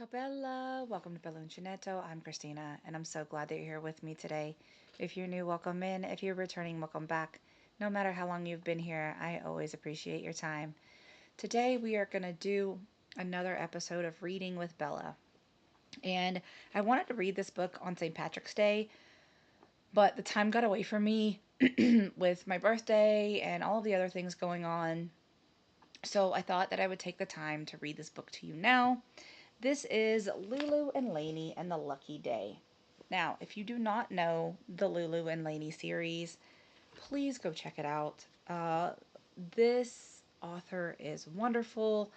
Ciao Bella, welcome to Bella Uncinetto. I'm Christina, and I'm so glad that you're here with me today. If you're new, welcome in. If you're returning, welcome back. No matter how long you've been here, I always appreciate your time. Today we are going to do another episode of Reading with Bella. And I wanted to read this book on St. Patrick's Day, but the time got away from me with my birthday and all of the other things going on. So I thought that I would take the time to read this book to you now. This is Lulu and Lainey and the Lucky Day. Now, if you do not know the Lulu and Lainey series, please go check it out. This author is wonderful.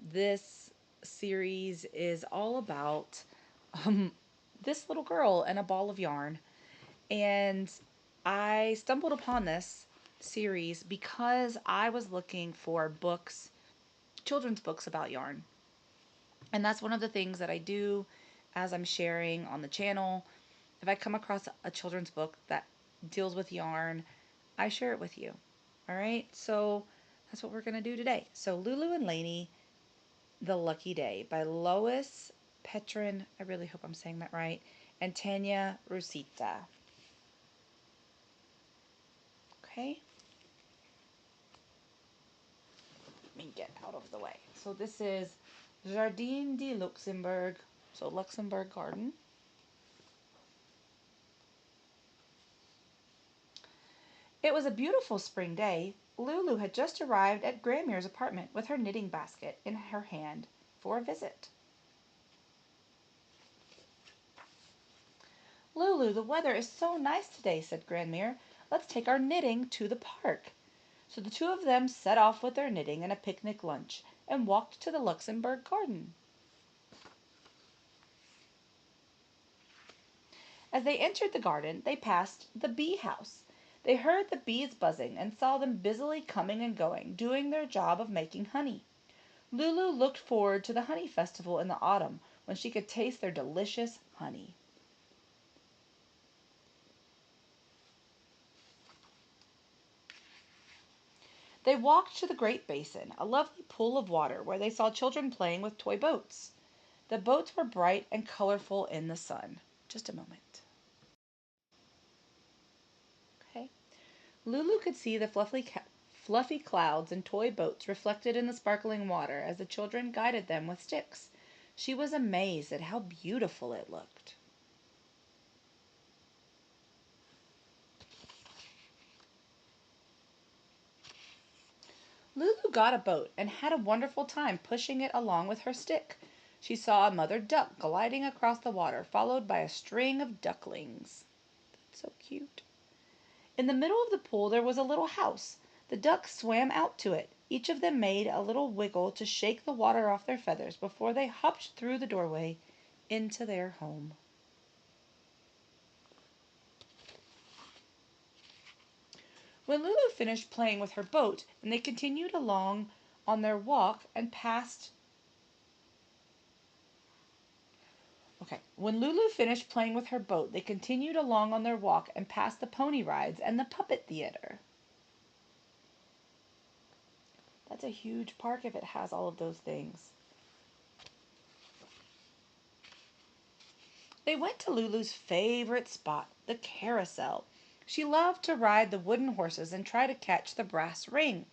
This series is all about um, this little girl and a ball of yarn. And I stumbled upon this series because I was looking for books, children's books about yarn. And that's one of the things that I do as I'm sharing on the channel. If I come across a children's book that deals with yarn, I share it with you. All right, so that's what we're going to do today. So, Lulu and Lainey, The Lucky Day by Lois, Petren, I really hope I'm saying that right, and Tanya Rusita. Okay, let me get out of the way. So, this is Jardin de Luxembourg, so Luxembourg Garden. It was a beautiful spring day. Lulu had just arrived at Granmere's apartment with her knitting basket in her hand for a visit. "Lulu, the weather is so nice today," said Grandmere. "Let's take our knitting to the park." So the two of them set off with their knitting and a picnic lunch and walked to the Luxembourg garden. As they entered the garden, they passed the bee house. They heard the bees buzzing and saw them busily coming and going, doing their job of making honey. Lulu looked forward to the honey festival in the autumn when she could taste their delicious honey. They walked to the great basin, a lovely pool of water where they saw children playing with toy boats. The boats were bright and colorful in the sun. Just a moment. Okay. Lulu could see the fluffy clouds and toy boats reflected in the sparkling water as the children guided them with sticks. She was amazed at how beautiful it looked. Lulu got a boat and had a wonderful time pushing it along with her stick. She saw a mother duck gliding across the water, followed by a string of ducklings. That's so cute. In the middle of the pool there was a little house. The ducks swam out to it. Each of them made a little wiggle to shake the water off their feathers before they hopped through the doorway into their home. When Lulu finished playing with her boat and they continued along on their walk and passed When Lulu finished playing with her boat, they continued along on their walk and passed the pony rides and the puppet theater. That's a huge park if it has all of those things. They went to Lulu's favorite spot, the carousel. She loved to ride the wooden horses and try to catch the brass ring.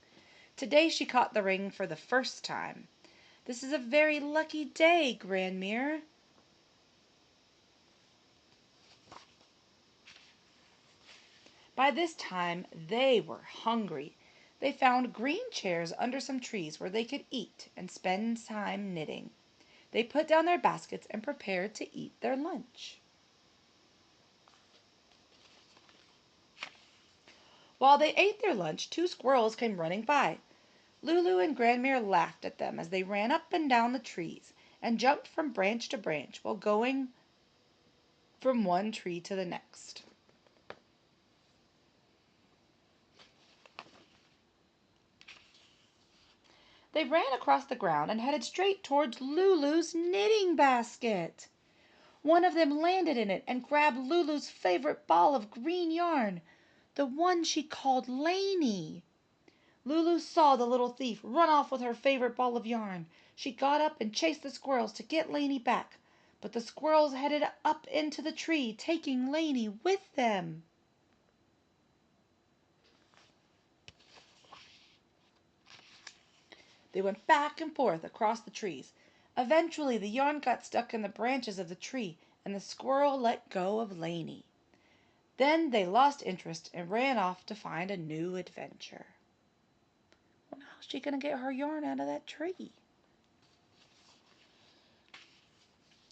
Today she caught the ring for the first time. "This is a very lucky day, Grandmere." By this time they were hungry. They found green chairs under some trees where they could eat and spend time knitting. They put down their baskets and prepared to eat their lunch. While they ate their lunch, two squirrels came running by. Lulu and Grandmere laughed at them as they ran up and down the trees and jumped from branch to branch while going from one tree to the next. They ran across the ground and headed straight towards Lulu's knitting basket. One of them landed in it and grabbed Lulu's favorite ball of green yarn, the one she called Lainey. Lulu saw the little thief run off with her favorite ball of yarn. She got up and chased the squirrels to get Lainey back, but the squirrels headed up into the tree, taking Lainey with them. They went back and forth across the trees. Eventually, the yarn got stuck in the branches of the tree, and the squirrel let go of Lainey. Then they lost interest and ran off to find a new adventure. Well, how's she going to get her yarn out of that tree?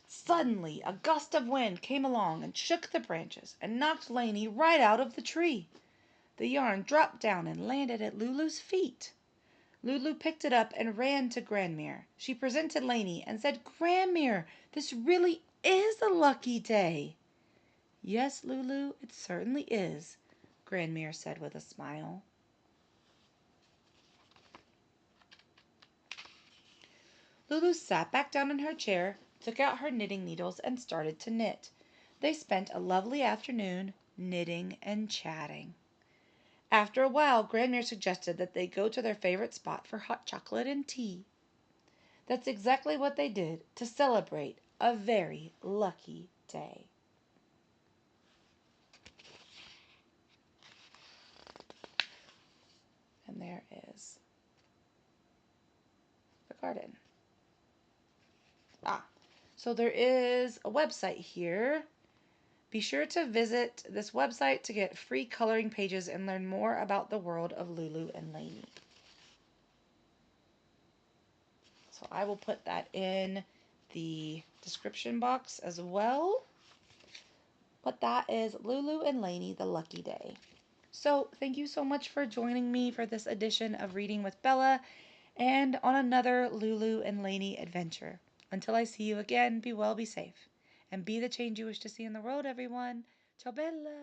Suddenly, a gust of wind came along and shook the branches and knocked Lainey right out of the tree. The yarn dropped down and landed at Lulu's feet. Lulu picked it up and ran to Grandmere. She presented Lainey and said, "Grandmere, this really is a lucky day." "Yes, Lulu, it certainly is," Grandmere said with a smile. Lulu sat back down in her chair, took out her knitting needles, and started to knit. They spent a lovely afternoon knitting and chatting. After a while, Grandmere suggested that they go to their favorite spot for hot chocolate and tea. That's exactly what they did to celebrate a very lucky day. And there is the garden. So there is a website here. Be sure to visit this website to get free coloring pages and learn more about the world of Lulu and Lainey. So I will put that in the description box as well. But that is Lulu and Lainey, the Lucky Day. So thank you so much for joining me for this edition of Reading with Bella and on another Lulu and Lainey adventure. Until I see you again, be well, be safe, and be the change you wish to see in the world, everyone. Ciao bella!